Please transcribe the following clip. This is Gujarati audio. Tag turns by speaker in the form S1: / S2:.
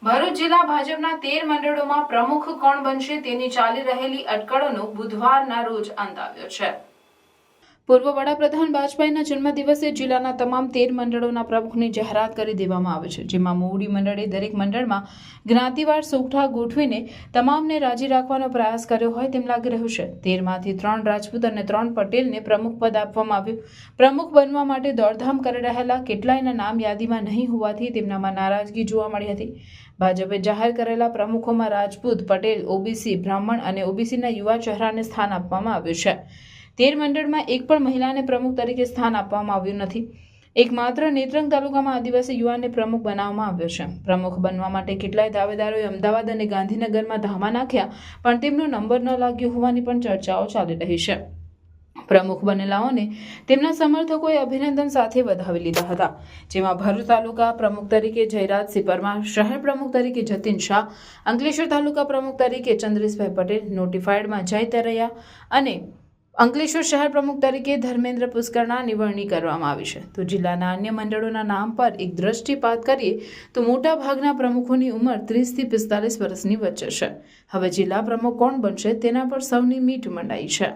S1: ભરૂચ જિલ્લા ભાજપના 13 મંડળોમાં પ્રમુખ કોણ બનશે તેની ચાલી રહેલી અટકળોનો બુધવારના રોજ અંત આવ્યો છે। પૂર્વ વડાપ્રધાન વાજપેયીના જન્મદિવસે જિલ્લાના તમામ 13 મંડળોના પ્રમુખની જાહેરાત કરી દેવામાં આવે છે, જેમાં મોવડી મંડળે દરેક મંડળમાં જ્ઞાતિવાર સોગઠા ગોઠવીને તમામને રાજી રાખવાનો પ્રયાસ કર્યો હોય તેમ લાગી રહ્યું છે। 13માંથી 3 રાજપૂત અને 3 પટેલને પ્રમુખ પદ આપવામાં આવ્યું। પ્રમુખ બનવા માટે દોડધામ કરી રહેલા કેટલાયના નામ યાદીમાં નહીં હોવાથી તેમનામાં નારાજગી જોવા મળી હતી। ભાજપે જાહેર કરેલા પ્રમુખોમાં રાજપૂત, પટેલ, ઓબીસી, બ્રાહ્મણ અને ઓબીસીના યુવા ચહેરાને સ્થાન આપવામાં આવ્યું છે। 13 મંડળમાં એક પણ મહિલાને પ્રમુખ તરીકે સ્થાન આપવામાં આવ્યું નથી। એકમાત્ર નેત્રંગ તાલુકામાં આદિવાસી યુવાનને પ્રમુખ બનાવવામાં આવ્યો છે। પ્રમુખ બનવા માટે કેટલાય દાવેદારોએ અમદાવાદ અને ગાંધીનગરમાં ધામા નાખ્યા, પણ તેમનો નંબર ન લાગ્યો હોવાની પણ ચર્ચાઓ ચાલી રહી છે। પ્રમુખ બનેલાઓને તેમના સમર્થકોએ અભિનંદન સાથે વધાવી લીધા હતા, જેમાં ભરૂચ તાલુકા પ્રમુખ તરીકે જયરાજસિંહ પરમાર, શહેર પ્રમુખ તરીકે જતીન શાહ, અંકલેશ્વર તાલુકા પ્રમુખ તરીકે ચંદ્રેશભાઈ પટેલ, નોટિફાઈડમાં જય તરૈયા અને અંકલેશ્વર શહેર પ્રમુખ તરીકે ધર્મેન્દ્ર પુષ્કરણાની વરણી કરવામાં આવી છે। તો જિલ્લાના અન્ય મંડળોના નામ પર એક દ્રષ્ટિપાત કરીએ તો મોટા ભાગના પ્રમુખોની ઉંમર 30 થી 45 વર્ષની વચ્ચે છે। હવે જિલ્લા પ્રમુખ કોણ બનશે તેના પર સૌની મીટ મંડાઈ છે।